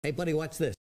Hey buddy, watch this.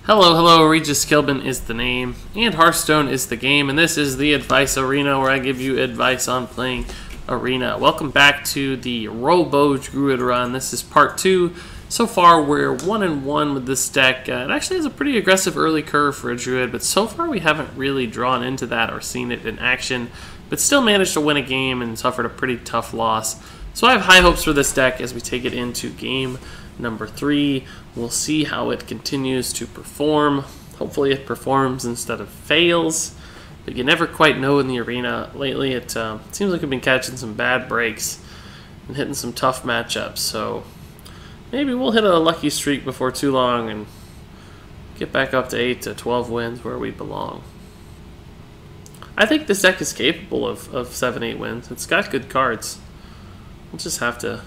Hello, Regis Kilbin is the name, and Hearthstone is the game, and this is the Advice Arena, where I give you advice on playing Arena. Welcome back to the Robo Druid run. This is part 2. So far, we're 1-1 with this deck. It actually has a pretty aggressive early curve for a Druid, but so far we haven't really drawn into that or seen it in action, but still managed to win a game and suffered a pretty tough loss. So I have high hopes for this deck as we take it into game number 3. We'll see how it continues to perform. Hopefully it performs instead of fails, but you never quite know in the arena. Lately it seems like we've been catching some bad breaks and hitting some tough matchups, so maybe we'll hit a lucky streak before too long and get back up to 8 to 12 wins where we belong. I think this deck is capable of 7-8 wins. It's got good cards. We'll just have to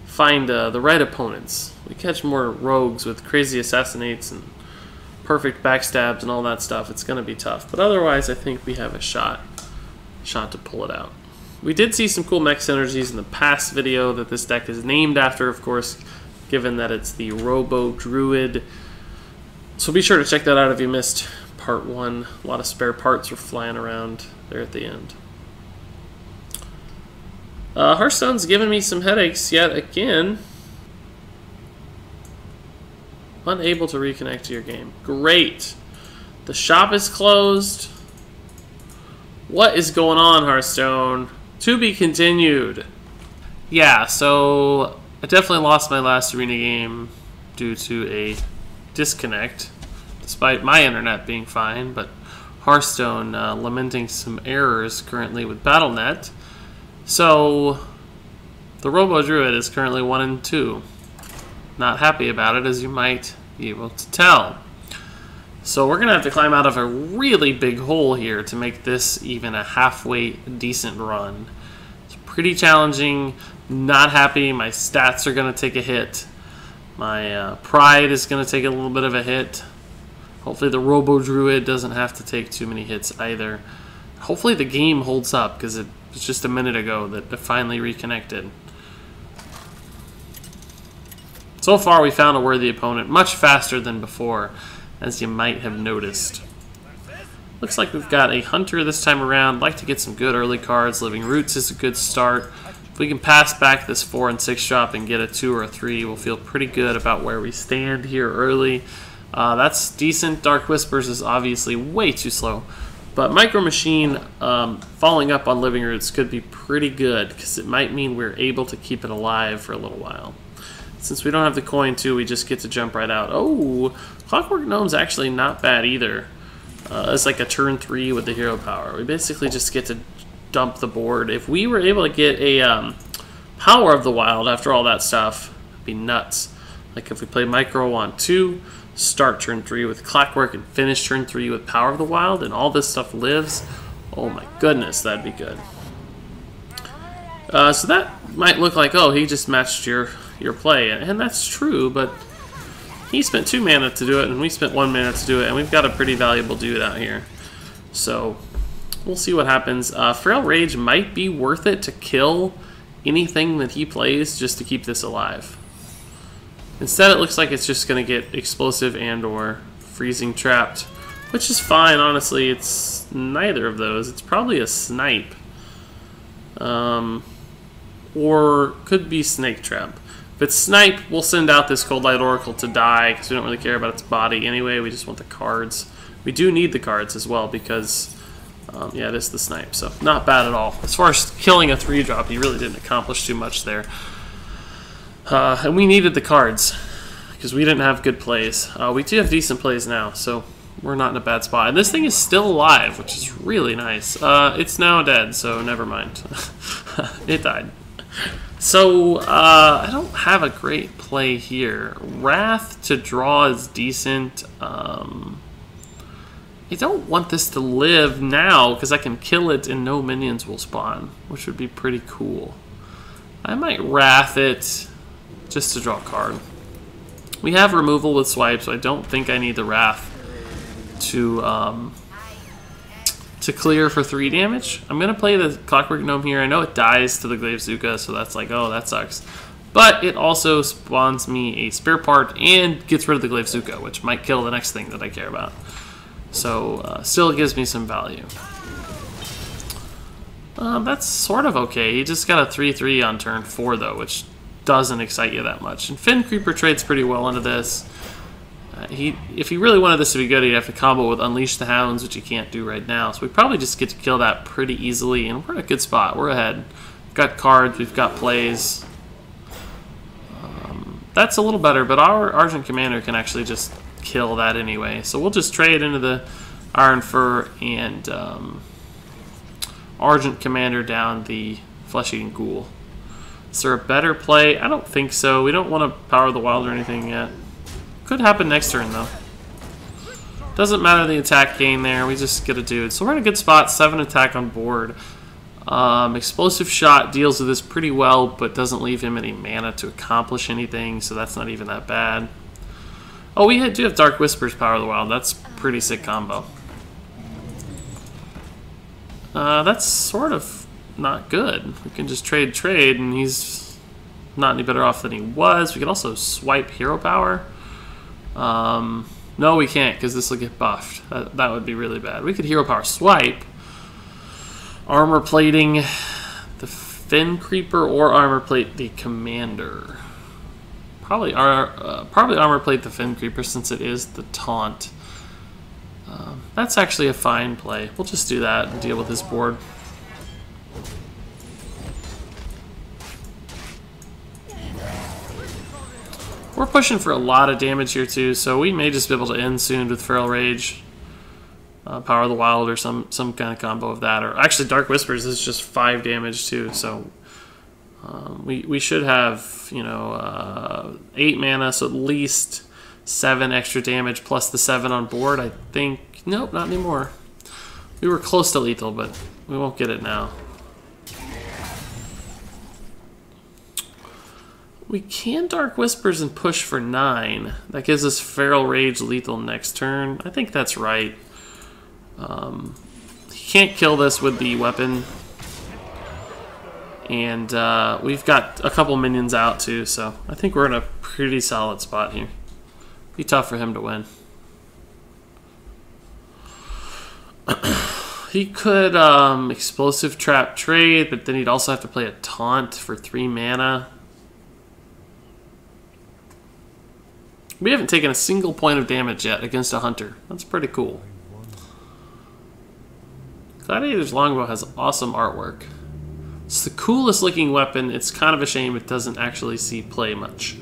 find the right opponents. We catch more rogues with crazy assassinates and perfect backstabs and all that stuff. It's going to be tough, but otherwise I think we have a shot to pull it out. We did see some cool mech synergies in the past video that this deck is named after, of course, given that it's the Robo Druid. So be sure to check that out if you missed part 1. A lot of spare parts were flying around there at the end. Hearthstone's giving me some headaches yet again. Unable to reconnect to your game. Great. The shop is closed. What is going on, Hearthstone? To be continued. Yeah, so I definitely lost my last arena game due to a disconnect, despite my internet being fine, but Hearthstone lamenting some errors currently with BattleNet. So the Robo Druid is currently 1-2. Not happy about it, as you might be able to tell. So we're going to have to climb out of a really big hole here to make this even a halfway decent run. It's pretty challenging. Not happy. My stats are going to take a hit. My pride is going to take a little bit of a hit. Hopefully the Robo Druid doesn't have to take too many hits either. Hopefully the game holds up, because it was just a minute ago that it finally reconnected. So far we found a worthy opponent much faster than before, as you might have noticed. Looks like we've got a Hunter this time around. Like to get some good early cards. Living Roots is a good start. If we can pass back this 4 and 6 drop and get a 2 or a 3, we'll feel pretty good about where we stand here early. That's decent. Dark Whispers is obviously way too slow, but Micro Machine falling up on Living Roots could be pretty good, because it might mean we're able to keep it alive for a little while. Since we don't have the coin too, we just get to jump right out. Oh, Clockwork Gnome's actually not bad either. It's like a turn 3 with the hero power. We basically just get to dump the board. If we were able to get a Power of the Wild after all that stuff, it'd be nuts. Like if we play Micro on 2, start turn 3 with Clockwork and finish turn 3 with Power of the Wild, and all this stuff lives, oh my goodness, that'd be good. So that might look like, oh, he just matched your play, and that's true, but he spent 2 mana to do it, and we spent 1 mana to do it, and we've got a pretty valuable dude out here. So we'll see what happens. Frail Rage might be worth it to kill anything that he plays just to keep this alive. Instead, it looks like it's just going to get Explosive and or Freezing Trapped, which is fine, honestly. It's neither of those. It's probably a Snipe. Or could be Snake Trap. If it's Snipe, we'll send out this Cold Light Oracle to die, because we don't really care about its body anyway. We just want the cards. We do need the cards as well, because, yeah, it is the Snipe, so not bad at all. As far as killing a 3-drop, he really didn't accomplish too much there. And we needed the cards, because we didn't have good plays. We do have decent plays now, so we're not in a bad spot. And this thing is still alive, which is really nice. It's now dead, so never mind. It died. So, I don't have a great play here. Wrath to draw is decent. I don't want this to live now, because I can kill it and no minions will spawn, which would be pretty cool. I might Wrath it just to draw a card. We have removal with Swipe, so I don't think I need the Wrath to clear for 3 damage. I'm going to play the Clockwork Gnome here. I know it dies to the Glaive Zuka, so that's like, oh, that sucks. but it also spawns me a spare part and gets rid of the Glaive Zuko, which might kill the next thing that I care about. So still gives me some value. That's sort of okay. He just got a 3/3 on turn 4 though, which doesn't excite you that much. And Fin Creeper trades pretty well into this. If he really wanted this to be good, he'd have to combo with Unleash the Hounds, which he can't do right now. So we probably just get to kill that pretty easily, and we're in a good spot. We're ahead. We've got cards, we've got plays. That's a little better, but our Argent Commander can actually just kill that anyway. So we'll just trade into the Iron Fur and Argent Commander down the Flesh-Eating Ghoul. Is there a better play? I don't think so. We don't want to Power of the Wild or anything yet. Could happen next turn, though. Doesn't matter the attack gain there. We just get a dude. So we're in a good spot. 7 attack on board. Explosive Shot deals with this pretty well, but doesn't leave him any mana to accomplish anything, so that's not even that bad. Oh, we do have Dark Whisper's Power of the Wild. That's a pretty sick combo. That's sort of not good. We can just trade, and he's not any better off than he was. We could also swipe Hero Power. No, we can't, because this will get buffed. That would be really bad. We could Hero Power swipe. Armor plating the Fin Creeper or armor plate the Commander. Probably armor plate the Fin Creeper since it is the taunt. That's actually a fine play. We'll just do that and deal with this board. We're pushing for a lot of damage here too, so we may just be able to end soon with Feral Rage, Power of the Wild, or some kind of combo of that. Or actually, Dark Whispers is just 5 damage too, so we should have 8 mana, so at least 7 extra damage plus the 7 on board. I think nope, not anymore. We were close to lethal, but we won't get it now. We can Dark Whispers and push for 9. That gives us Feral Rage lethal next turn. I think that's right. He can't kill this with the weapon. And we've got a couple minions out too, so I think we're in a pretty solid spot here. Be tough for him to win. He could Explosive Trap trade, but then he'd also have to play a Taunt for 3 mana. We haven't taken a single point of damage yet against a Hunter. That's pretty cool. Gladiator's Longbow has awesome artwork. It's the coolest looking weapon. It's kind of a shame it doesn't actually see play much.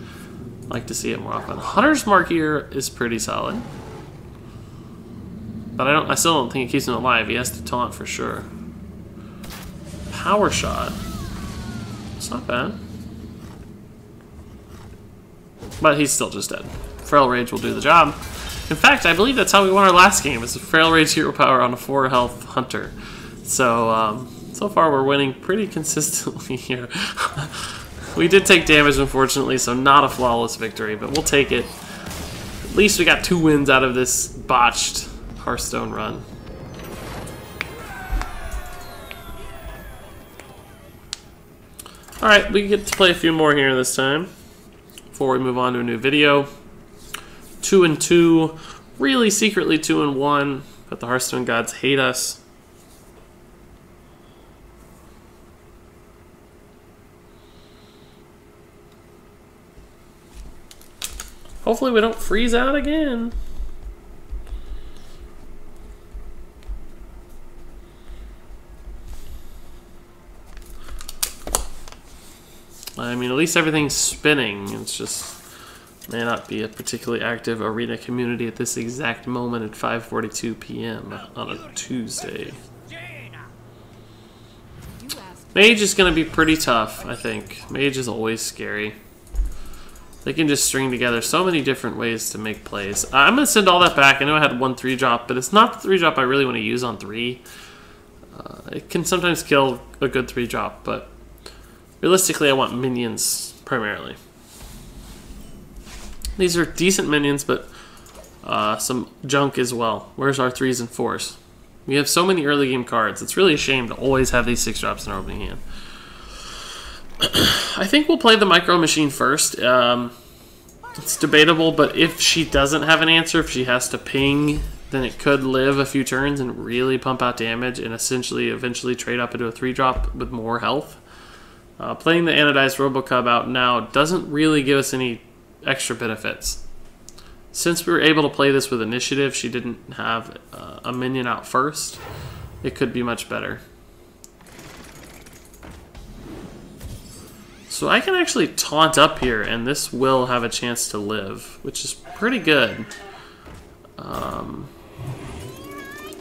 I'd like to see it more often. Hunter's Mark here is pretty solid. But I still don't think it keeps him alive. He has to taunt for sure. Power Shot. It's not bad. But he's still just dead. Feral Rage will do the job. In fact, I believe that's how we won our last game. It's a Feral Rage Hero Power on a 4 health Hunter. So, so far we're winning pretty consistently here. We did take damage, unfortunately, so not a flawless victory, but we'll take it. At least we got 2 wins out of this botched Hearthstone run. Alright, we get to play a few more here this time before we move on to a new video. 2-2, really secretly 2-1, but the Hearthstone gods hate us. Hopefully we don't freeze out again. I mean, at least everything's spinning. It's just may not be a particularly active arena community at this exact moment at 5:42 p.m. on a Tuesday. Mage is going to be pretty tough, I think. Mage is always scary. They can just string together so many different ways to make plays. I'm going to send all that back. I know I had 1 3-drop, but it's not the 3-drop I really want to use on 3. It can sometimes kill a good 3-drop, but realistically I want minions primarily. These are decent minions, but some junk as well. Where's our 3s and 4s? We have so many early game cards. It's really a shame to always have these 6-drops in our opening hand. I think we'll play the Micro Machine first. It's debatable, but if she doesn't have an answer, if she has to ping, then it could live a few turns and really pump out damage and essentially eventually trade up into a 3-drop with more health. Playing the Anodized Robocub out now doesn't really give us any extra benefits. Since we were able to play this with initiative, she didn't have a minion out first. It could be much better. So I can actually taunt up here, and this will have a chance to live, which is pretty good. I'm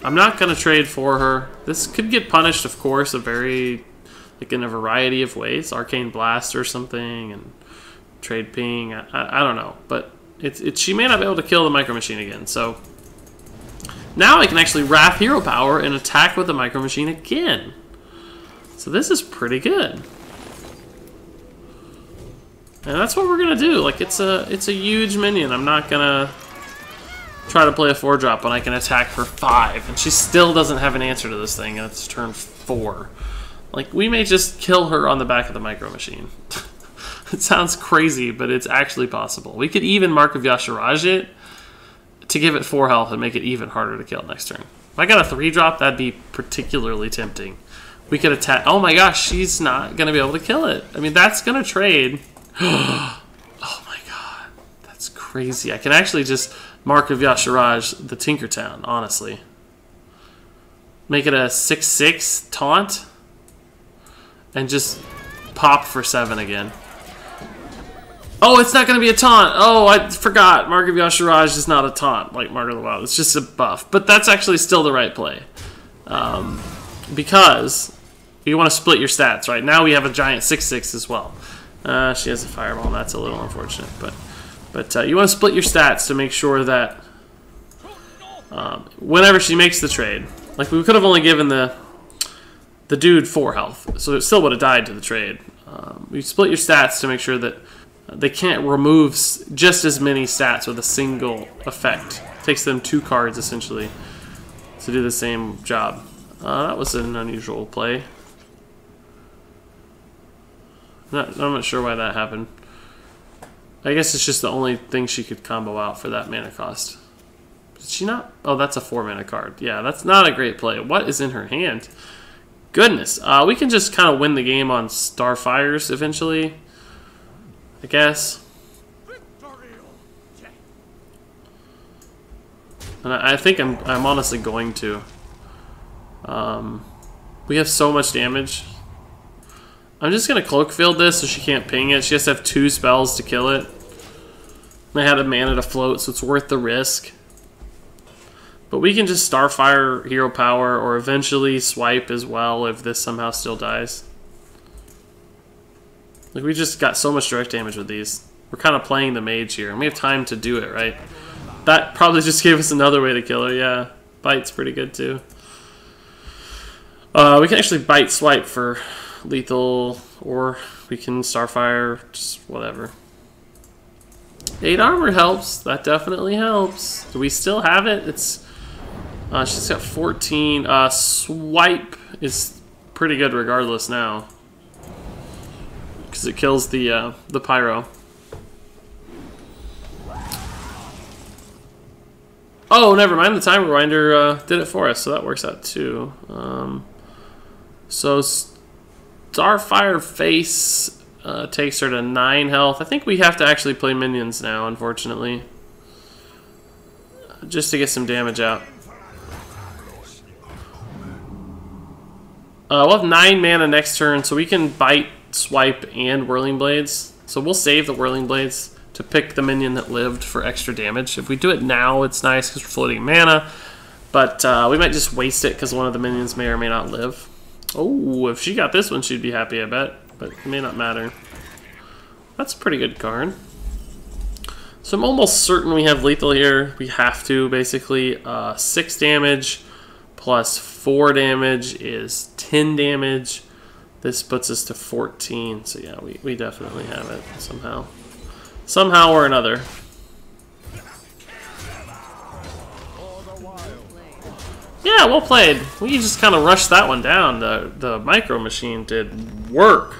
not going to trade for her. This could get punished, of course, in a variety of ways. Arcane Blast or something, and trade ping. I don't know, but she may not be able to kill the Micro Machine again. So now I can actually Wrath Hero Power and attack with the Micro Machine again. So this is pretty good. And that's what we're gonna do. Like, it's a huge minion. I'm not gonna try to play a 4-drop when I can attack for 5, and she still doesn't have an answer to this thing, and it's turn 4. Like, we may just kill her on the back of the Micro Machine. It sounds crazy, but it's actually possible. We could even Mark of Yashiraj it to give it 4 health and make it even harder to kill next turn. If I got a 3-drop, that'd be particularly tempting. We could attack. Oh my gosh, she's not gonna be able to kill it. I mean, that's gonna trade. Oh my god, that's crazy. I can actually just Mark of Yashiraj the Tinkertown, honestly. Make it a 6/6 taunt and just pop for 7 again. Oh, it's not going to be a taunt. Oh, I forgot. Mark of Yashiraj is not a taunt like Mark of the Wild. It's just a buff. But that's actually still the right play. Because you want to split your stats, right? Now we have a giant 6/6 as well. She has a fireball, and that's a little unfortunate. But you want to split your stats to make sure that whenever she makes the trade, like we could have only given the dude 4 health, so it still would have died to the trade. You split your stats to make sure that they can't remove just as many stats with a single effect. It takes them 2 cards essentially to do the same job. That was an unusual play. I'm not sure why that happened. I guess it's just the only thing she could combo out for that mana cost. Did she not? Oh, that's a 4 mana card. Yeah, that's not a great play. What is in her hand? Goodness. We can just kind of win the game on Starfires eventually, I guess. And I think I'm honestly going to. We have so much damage. I'm just going to Cloak Field this so she can't ping it. She has to have 2 spells to kill it. I had a mana to float, so it's worth the risk. But we can just Starfire Hero Power or eventually swipe as well if this somehow still dies. Like, we just got so much direct damage with these. We're kind of playing the mage here, and we have time to do it, right? That probably just gave us another way to kill her, yeah. Bite's pretty good, too. We can actually Bite Swipe for lethal, or we can Starfire, just whatever. 8 armor helps. That definitely helps. Do we still have it? It's she's got 14. Swipe is pretty good regardless now, because it kills the pyro. Oh, never mind. The time rewinder did it for us, so that works out too. So Starfire Face takes her to 9 health. I think we have to actually play minions now, unfortunately, just to get some damage out. We'll have 9 mana next turn, so we can Bite, Swipe, and Whirling Blades. So we'll save the Whirling Blades to pick the minion that lived for extra damage. If we do it now, it's nice because we're floating mana, but we might just waste it because one of the minions may or may not live. Oh, if she got this one, she'd be happy, I bet. But it may not matter. That's a pretty good card. So I'm almost certain we have lethal here. We have to, basically. 6 damage plus 4 damage is 10 damage. This puts us to 14. So yeah, we definitely have it somehow. Somehow or another. Yeah, well played. We just kind of rushed that one down. The Micro Machine did work.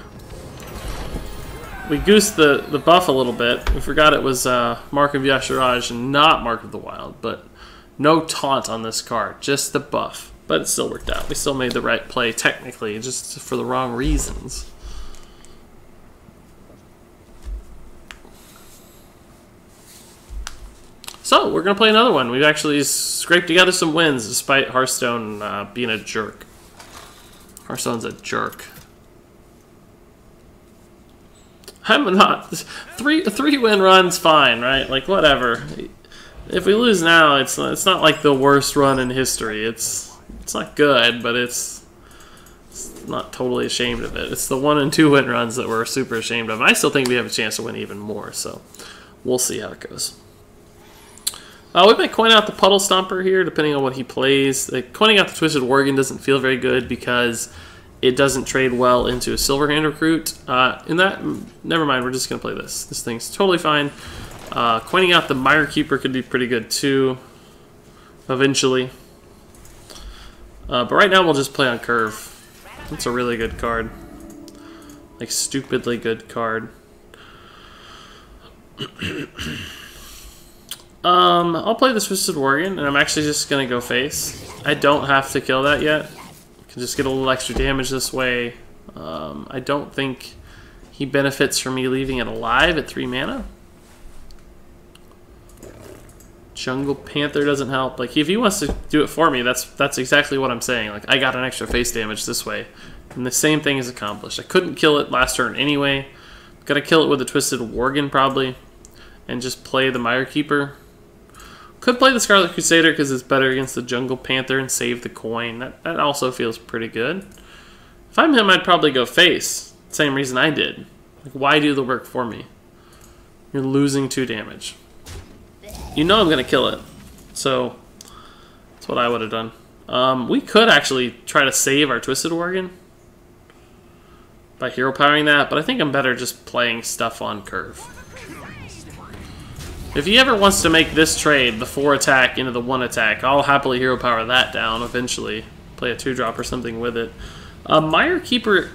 we goosed the buff a little bit. We forgot it was Mark of Yashiraj and not Mark of the Wild, but no taunt on this card, just the buff. But it still worked out. We still made the right play technically, just for the wrong reasons. So, we're going to play another one. We've actually scraped together some wins despite Hearthstone being a jerk. Hearthstone's a jerk. I'm not. Three win run's fine, right? Like, whatever. If we lose now, it's not like the worst run in history. It's not good, but it's not totally ashamed of it. It's the 1 and 2 win runs that we're super ashamed of. And I still think we have a chance to win even more, so we'll see how it goes. We might coin out the Puddle Stomper here, depending on what he plays. Like, coining out the Twisted Worgen doesn't feel very good because it doesn't trade well into a Silverhand Recruit. Never mind, we're just going to play this. This thing's totally fine. Coining out the Mire Keeper could be pretty good too, eventually. But right now we'll just play on Curve. That's a really good card. Like, stupidly good card. I'll play the Twisted Worgen, and I'm actually just going to go face. I don't have to kill that yet. I can just get a little extra damage this way. I don't think he benefits from me leaving it alive at 3 mana. Jungle Panther doesn't help. Like, if he wants to do it for me, that's exactly what I'm saying. Like, I got an extra face damage this way, and the same thing is accomplished. I couldn't kill it last turn anyway. Gotta kill it with the Twisted Worgen probably, and just play the Mire Keeper. Could play the Scarlet Crusader because it's better against the Jungle Panther and save the coin. That also feels pretty good. If I'm him, I'd probably go face. Same reason I did. Like, why do the work for me? You're losing 2 damage. You know I'm going to kill it. So, that's what I would have done. We could actually try to save our Twisted Worgen by hero powering that, but I think I'm better just playing stuff on Curve. If he ever wants to make this trade, the 4 attack into the 1 attack, I'll happily hero power that down eventually. Play a 2-drop or something with it. Mire Keeper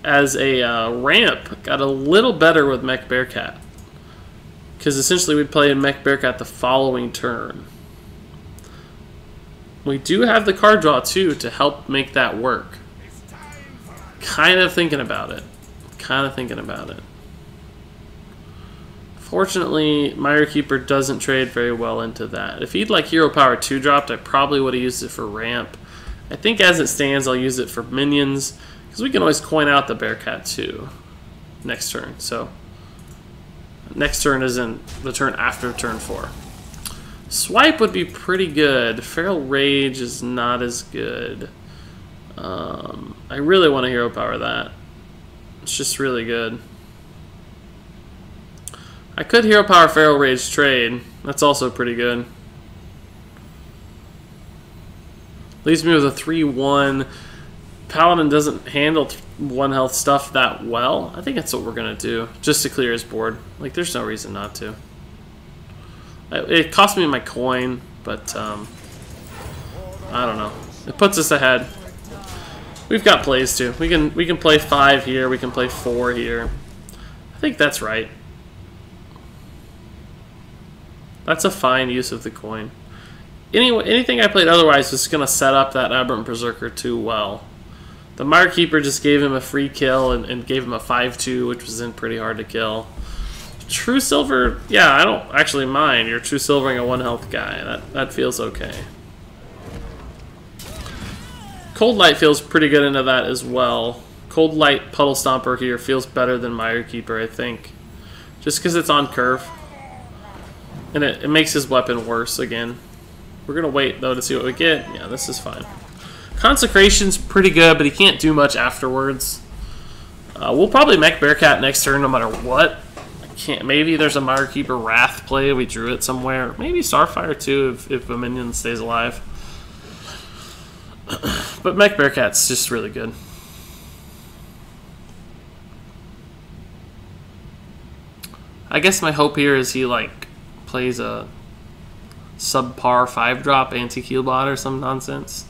as a ramp got a little better with Mech Bearcat. Because essentially we play in Mech Bearcat the following turn. We do have the card draw too to help make that work. Kind of thinking about it. Fortunately, Mire Keeper doesn't trade very well into that. If he'd like Hero Power 2-dropped, I probably would have used it for ramp. I think as it stands, I'll use it for minions, because we can always coin out the Bearcat too next turn. So, next turn isn't the turn after turn 4. Swipe would be pretty good. Feral Rage is not as good. I really want to Hero Power that. It's just really good. I could Hero Power Feral Rage trade. That's also pretty good. Leaves me with a 3-1. Paladin doesn't handle 1 health stuff that well. I think that's what we're going to do, just to clear his board. Like, there's no reason not to. It cost me my coin, but I don't know. It puts us ahead. We've got plays too. We can play 5 here. We can play 4 here. I think that's right. That's a fine use of the coin. Anyway, anything I played otherwise was going to set up that Aberrant Berserker too well. The Mire Keeper just gave him a free kill and gave him a 5-2, which was then pretty hard to kill. True Silver, yeah, I don't actually mind. You're True Silvering a 1 health guy. That feels okay. Cold Light feels pretty good into that as well. Cold Light Puddle Stomper here feels better than Mire Keeper, I think. Just because it's on Curve. And it makes his weapon worse again. We're going to wait, though, to see what we get. Yeah, this is fine. Consecration's pretty good, but he can't do much afterwards. We'll probably Mech Bearcat next turn no matter what. Maybe there's a Mire Keeper Wrath play. We drew it somewhere. Maybe Starfire, too, if a minion stays alive. But Mech Bearcat's just really good. I guess my hope here is he, like, plays a subpar 5-drop anti-Keelbot or some nonsense.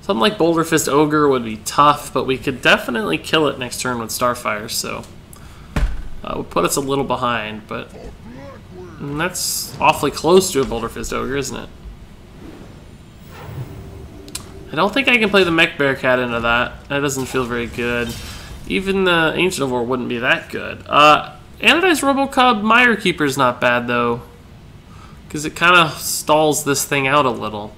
Something like Boulder Fist Ogre would be tough, but we could definitely kill it next turn with Starfire, so would put us a little behind, but that's awfully close to a Boulder Fist Ogre, isn't it? I don't think I can play the Mech Bearcat into that. That doesn't feel very good. Even the Ancient of War wouldn't be that good. Anodized Robocub Mire Keeper's not bad, though, because it kind of stalls this thing out a little.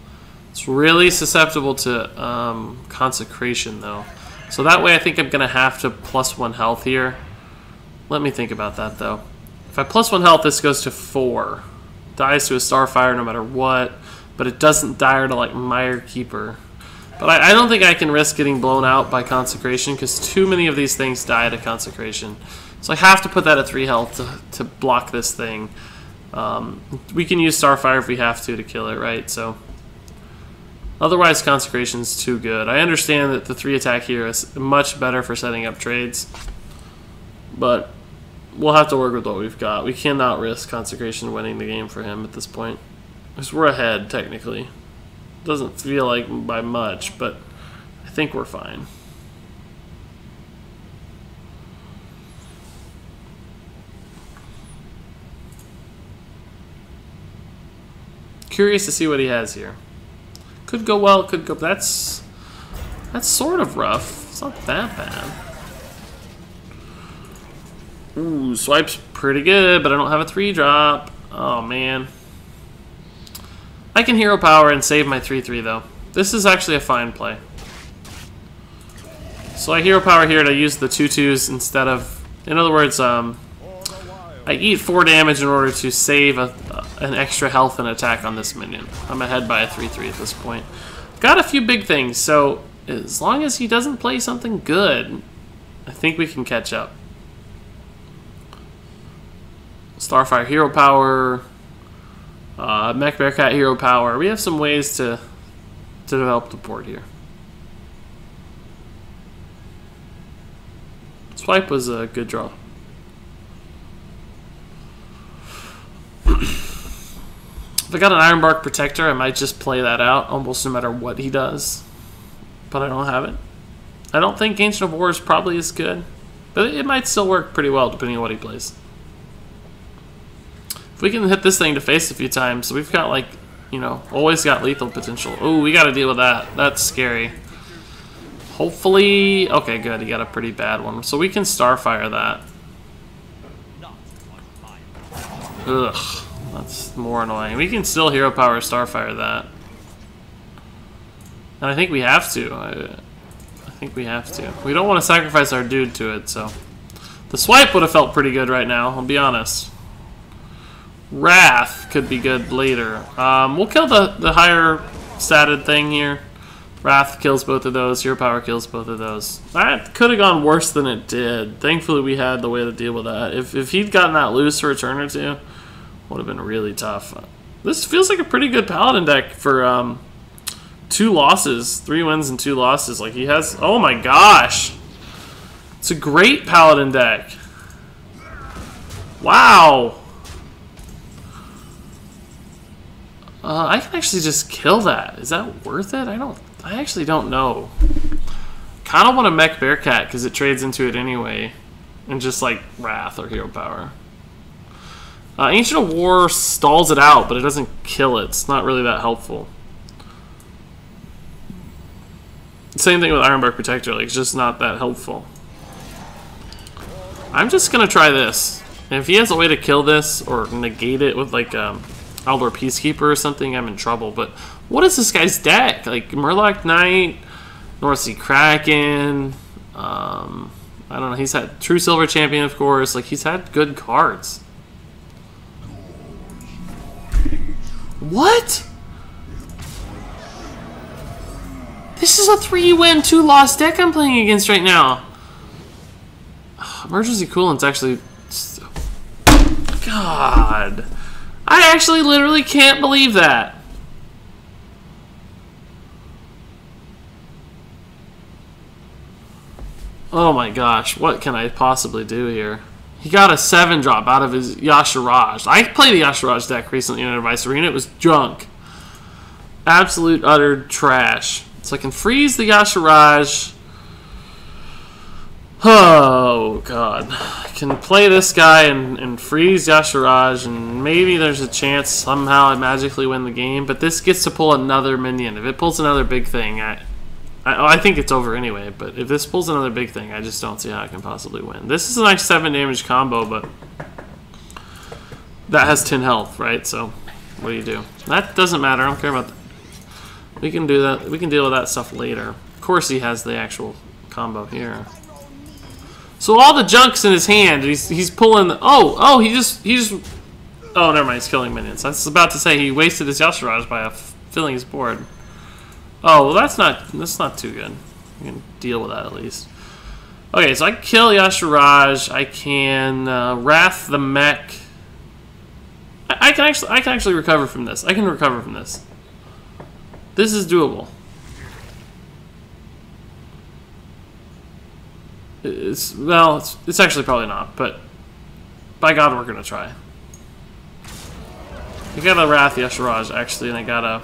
It's really susceptible to Consecration, though. So that way I think I'm going to have to +1 health here. Let me think about that, though. If I +1 health, this goes to 4. Dies to a Starfire no matter what, but it doesn't die to, like, Mire Keeper. But I don't think I can risk getting blown out by Consecration, because too many of these things die to Consecration. So I have to put that at 3 health to block this thing. We can use Starfire if we have to kill it, right? So otherwise, Consecration's too good. I understand that the 3 attack here is much better for setting up trades, but we'll have to work with what we've got. We cannot risk Consecration winning the game for him at this point, because we're ahead, technically. Doesn't feel like by much, but I think we're fine. Curious to see what he has here. Could go well, could go... That's sort of rough. It's not that bad. Ooh, Swipe's pretty good, but I don't have a 3-drop. Oh, man. I can Hero Power and save my 3/3, though. This is actually a fine play. So I Hero Power here to use the 2/2s instead of... In other words, I eat 4 damage in order to save an extra health and attack on this minion. I'm ahead by a 3/3 at this point. Got a few big things, so as long as he doesn't play something good, I think we can catch up. Starfire Hero Power, Mech Bearcat Hero Power. We have some ways to develop the board here. Swipe was a good draw. If I got an Ironbark Protector, I might just play that out almost no matter what he does. But I don't have it. I don't think Ancient of War is probably as good, but it might still work pretty well depending on what he plays. If we can hit this thing to face a few times, we've got, like, you know, always got lethal potential. Oh, we got to deal with that. That's scary. Hopefully... Okay, good. He got a pretty bad one. So we can Starfire that. Ugh. That's more annoying. We can still Hero Power Starfire that. And I think we have to. I think we have to. We don't want to sacrifice our dude to it, so... The Swipe would have felt pretty good right now, I'll be honest. Wrath could be good later. We'll kill the higher statted thing here. Wrath kills both of those. Hero Power kills both of those. That could have gone worse than it did. Thankfully, we had the way to deal with that. If he'd gotten that loose for a turn or two, would have been really tough. This feels like a pretty good Paladin deck for 2 losses. 3 wins and 2 losses. Like, he has... Oh my gosh! It's a great Paladin deck. Wow! I can actually just kill that. Is that worth it? I actually don't know. Kind of want to Mech Bearcat because it trades into it anyway. And just like Wrath or Hero Power. Ancient of War stalls it out, but it doesn't kill it. It's not really that helpful. Same thing with Ironbark Protector. Like, it's just not that helpful. I'm just going to try this. And if he has a way to kill this or negate it with like... Aldor Peacekeeper or something, I'm in trouble. But what is this guy's deck? Like Murloc Knight, North Sea Kraken. I don't know. He's had True Silver Champion, of course. Like, he's had good cards. What? This is a 3-win, 2-loss deck I'm playing against right now. Emergency Coolant's actually... God... I actually literally can't believe that. Oh my gosh, what can I possibly do here? He got a 7-drop out of his Yasharaj. I played a Yasharaj deck recently in an Advice Arena. It was junk. Absolute, utter trash. So I can freeze the Yashiraj. Oh, God. I can play this guy and freeze Yashiraj, and maybe there's a chance somehow I magically win the game, but this gets to pull another minion. If it pulls another big thing, I think it's over anyway, but if this pulls another big thing, I just don't see how I can possibly win. This is a nice 7 damage combo, but that has 10 health, right? So, what do you do? That doesn't matter. I don't care about that. We can do that. We can deal with that stuff later. Of course, he has the actual combo here. So all the junk's in his hand. He's pulling. He just. Oh, never mind. He's killing minions. I was about to say he wasted his Yashiraj by filling his board. Oh, well, that's not too good. We can deal with that at least. Okay, so I can kill Yashiraj. I can Wrath the Mech. I can actually recover from this. I can recover from this. This is doable. It's actually probably not, but by God, we're gonna try. I got a Wrath Yashiraj actually, and I got a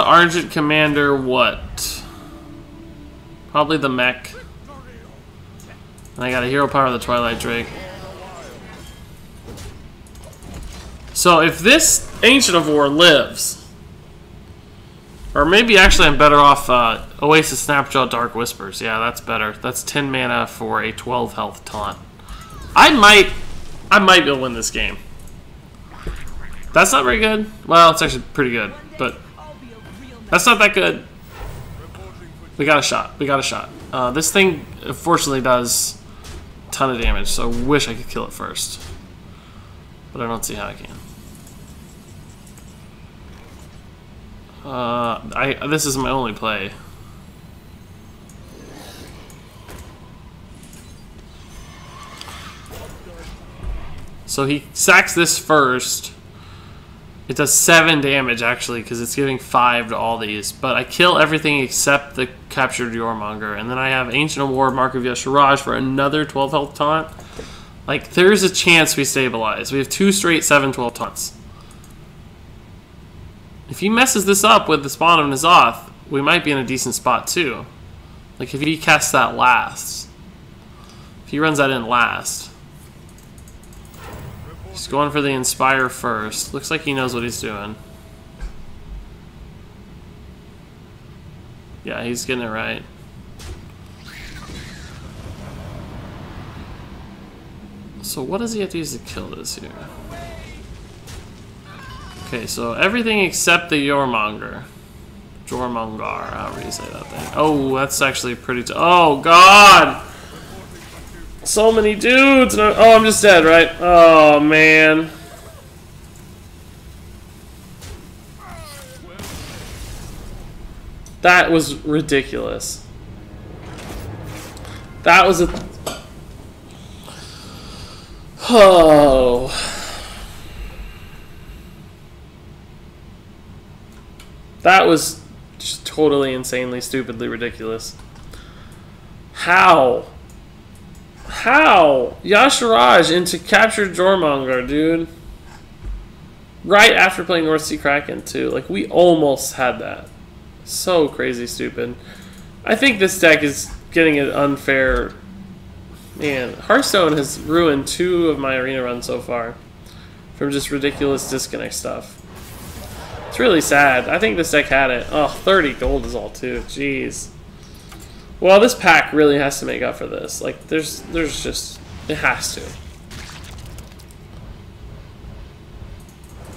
Argent Commander. What? Probably the Mech. And I got a Hero Power of the Twilight Drake. So if this Ancient of War lives, or maybe actually I'm better off Oasis Snapshot Dark Whispers. Yeah, that's better. That's 10 mana for a 12 health taunt. I might be able to win this game. That's not very good. Well, it's actually pretty good, but that's not that good. We got a shot. We got a shot. This thing, unfortunately, does a ton of damage, so I wish I could kill it first. But I don't see how I can. This is my only play. So he sacks this first. It does 7 damage actually, because it's giving 5 to all these. But I kill everything except the captured Yormonger, and then I have Ancient of War, Mark of Yashiraj for another 12 health taunt. Like, there's a chance we stabilize. We have 2 straight 7/12 taunts. If he messes this up with the spawn of N'Zoth, we might be in a decent spot too. Like if he casts that last. If he runs that in last. He's going for the Inspire first. Looks like he knows what he's doing. Yeah, he's getting it right. So what does he have to use to kill this here? Okay, so everything except the Jormonger. Jormonger, however you say that thing. Oh, that's actually pretty oh, God! So many dudes! Oh, I'm just dead, right? Oh, man. That was ridiculous. That was a... Oh... That was just totally insanely, stupidly ridiculous. How? How? Yashiraj into captured Jormonger, dude. Right after playing North Sea Kraken, too. Like, we almost had that. So crazy stupid. I think this deck is getting an unfair... Man, Hearthstone has ruined 2 of my arena runs so far. From just ridiculous disconnect stuff. It's really sad. I think this deck had it. Oh, 30 gold is all too. Jeez. Well, this pack really has to make up for this. Like, there's just... It has to.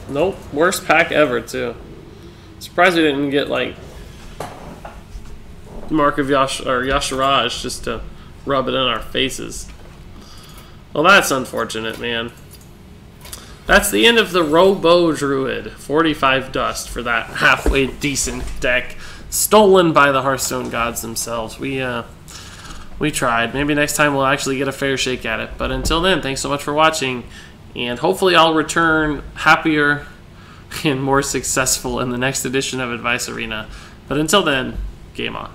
Nope. Worst pack ever, too. Surprised we didn't get, like... Mark of Yashiraj just to rub it in our faces. Well, that's unfortunate, man. That's the end of the Robo Druid. 45 dust for that halfway decent deck. Stolen by the Hearthstone gods themselves. We tried. Maybe next time we'll actually get a fair shake at it. But until then, thanks so much for watching. And hopefully I'll return happier and more successful in the next edition of Advice Arena. But until then, game on.